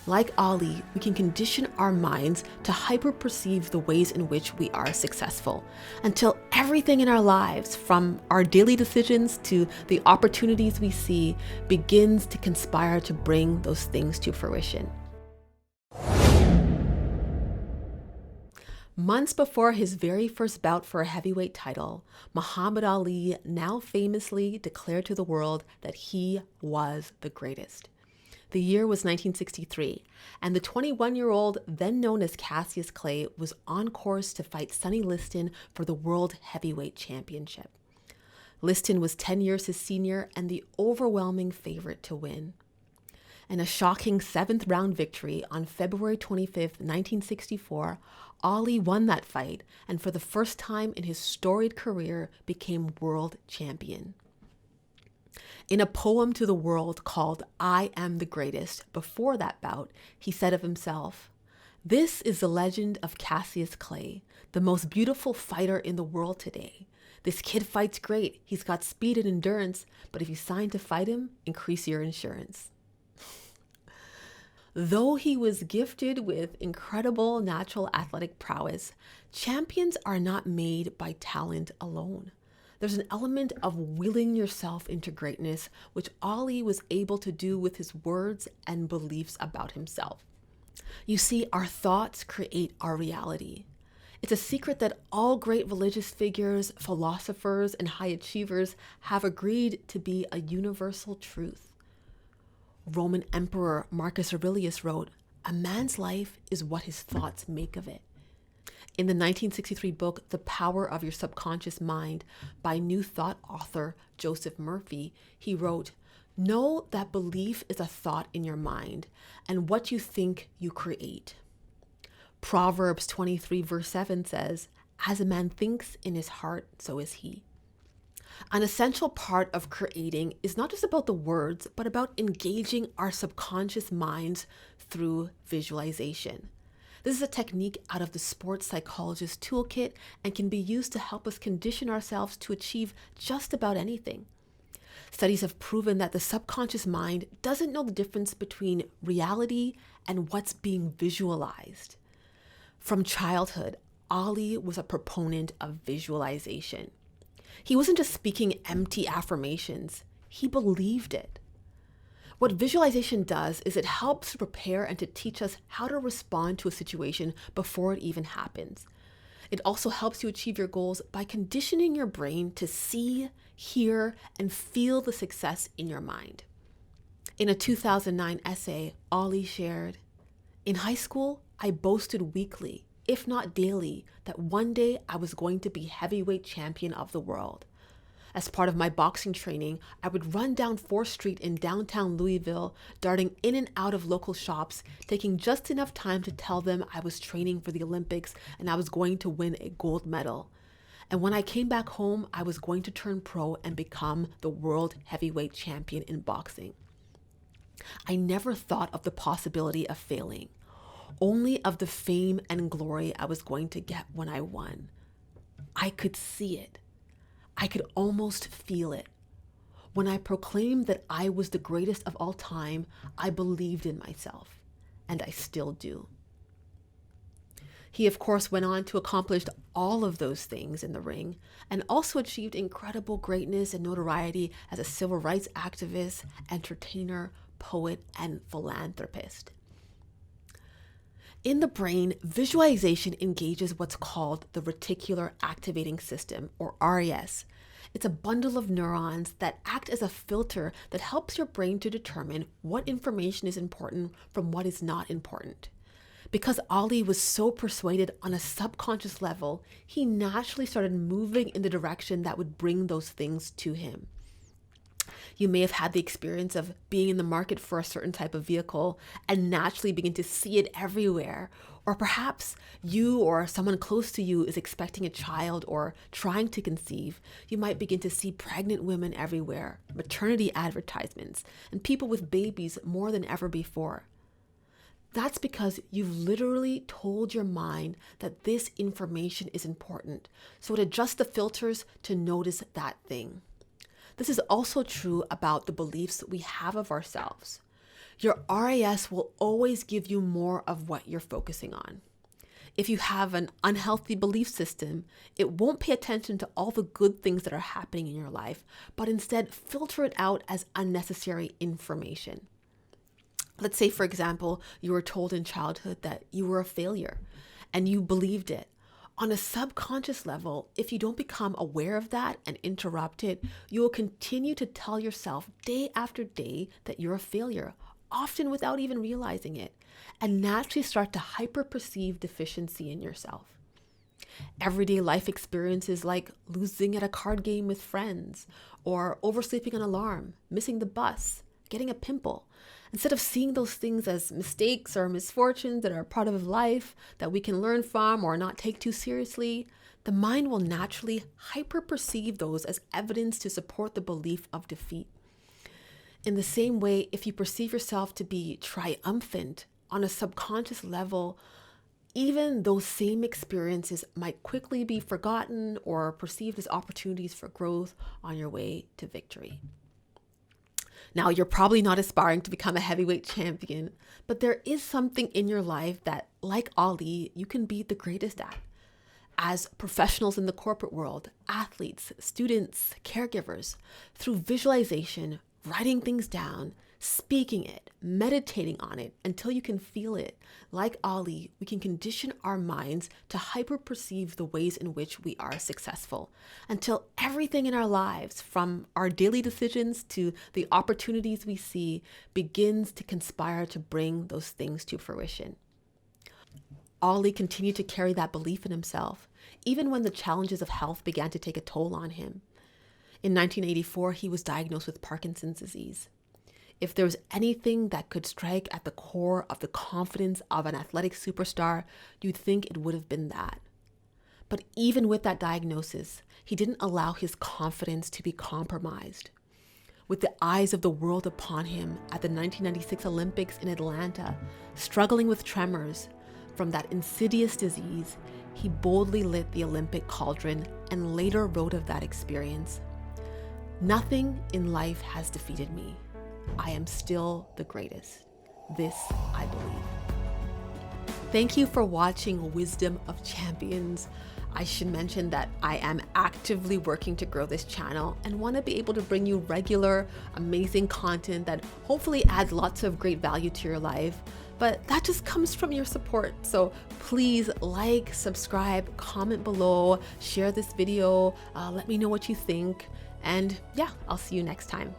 Like Ali, we can condition our minds to hyper-perceive the ways in which we are successful until everything in our lives, from our daily decisions to the opportunities we see, begins to conspire to bring those things to fruition. Months before his very first bout for a heavyweight title, Muhammad Ali now famously declared to the world that he was the greatest. The year was 1963, and the 21-year-old, then known as Cassius Clay, was on course to fight Sonny Liston for the World Heavyweight Championship. Liston was 10 years his senior and the overwhelming favorite to win. In a shocking 7th round victory on February 25, 1964, Ali won that fight and for the first time in his storied career became world champion. In a poem to the world called I Am the Greatest, before that bout, he said of himself, "This is the legend of Cassius Clay, the most beautiful fighter in the world today. This kid fights great, he's got speed and endurance, but if you sign to fight him, increase your insurance." Though he was gifted with incredible natural athletic prowess, champions are not made by talent alone. There's an element of willing yourself into greatness, which Ali was able to do with his words and beliefs about himself. You see, our thoughts create our reality. It's a secret that all great religious figures, philosophers, and high achievers have agreed to be a universal truth. Roman Emperor Marcus Aurelius wrote, "A man's life is what his thoughts make of it." In the 1963 book, The Power of Your Subconscious Mind, by New Thought author Joseph Murphy, he wrote, "Know that belief is a thought in your mind, and what you think you create." Proverbs 23 verse 7 says, "As a man thinks in his heart, so is he." An essential part of creating is not just about the words, but about engaging our subconscious minds through visualization. This is a technique out of the sports psychologist toolkit and can be used to help us condition ourselves to achieve just about anything. Studies have proven that the subconscious mind doesn't know the difference between reality and what's being visualized. From childhood, Ali was a proponent of visualization. He wasn't just speaking empty affirmations, he believed it. What visualization does is it helps to prepare and to teach us how to respond to a situation before it even happens. It also helps you achieve your goals by conditioning your brain to see, hear, and feel the success in your mind. In a 2009 essay, Ali shared, "In high school, I boasted weekly, if not daily, that one day I was going to be heavyweight champion of the world. As part of my boxing training, I would run down 4th Street in downtown Louisville, darting in and out of local shops, taking just enough time to tell them I was training for the Olympics and I was going to win a gold medal. And when I came back home, I was going to turn pro and become the world heavyweight champion in boxing. I never thought of the possibility of failing, only of the fame and glory I was going to get when I won. I could see it. I could almost feel it. When I proclaimed that I was the greatest of all time, I believed in myself, and I still do." He, of course, went on to accomplish all of those things in the ring and also achieved incredible greatness and notoriety as a civil rights activist, entertainer, poet, and philanthropist. In the brain, visualization engages what's called the reticular activating system, or RAS. It's a bundle of neurons that act as a filter that helps your brain to determine what information is important from what is not important. Because Ali was so persuaded on a subconscious level, he naturally started moving in the direction that would bring those things to him. You may have had the experience of being in the market for a certain type of vehicle and naturally begin to see it everywhere. Or perhaps you or someone close to you is expecting a child or trying to conceive. You might begin to see pregnant women everywhere, maternity advertisements, and people with babies more than ever before. That's because you've literally told your mind that this information is important, so it adjusts the filters to notice that thing. This is also true about the beliefs we have of ourselves. Your RAS will always give you more of what you're focusing on. If you have an unhealthy belief system, it won't pay attention to all the good things that are happening in your life, but instead filter it out as unnecessary information. Let's say, for example, you were told in childhood that you were a failure and you believed it. On a subconscious level, if you don't become aware of that and interrupt it, you will continue to tell yourself day after day that you're a failure, often without even realizing it, and naturally start to hyper-perceive deficiency in yourself. Everyday life experiences like losing at a card game with friends, or oversleeping an alarm, missing the bus, getting a pimple. Instead of seeing those things as mistakes or misfortunes that are part of life that we can learn from or not take too seriously, the mind will naturally hyper-perceive those as evidence to support the belief of defeat. In the same way, if you perceive yourself to be triumphant on a subconscious level, even those same experiences might quickly be forgotten or perceived as opportunities for growth on your way to victory. Now, you're probably not aspiring to become a heavyweight champion, but there is something in your life that, like Ali, you can be the greatest at. As professionals in the corporate world, athletes, students, caregivers, through visualization, writing things down, speaking it, meditating on it until you can feel it. Like Ali, we can condition our minds to hyper-perceive the ways in which we are successful until everything in our lives, from our daily decisions to the opportunities we see, begins to conspire to bring those things to fruition. Ali continued to carry that belief in himself, even when the challenges of health began to take a toll on him. In 1984, he was diagnosed with Parkinson's disease. If there was anything that could strike at the core of the confidence of an athletic superstar, you'd think it would have been that. But even with that diagnosis, he didn't allow his confidence to be compromised. With the eyes of the world upon him at the 1996 Olympics in Atlanta, struggling with tremors from that insidious disease, he boldly lit the Olympic cauldron and later wrote of that experience. "Nothing in life has defeated me. I am still the greatest. This I believe." Thank you for watching Wisdom of Champions. I should mention that I am actively working to grow this channel and want to be able to bring you regular, amazing content that hopefully adds lots of great value to your life. But that just comes from your support. So please like, subscribe, comment below, share this video, let me know what you think. And yeah, I'll see you next time.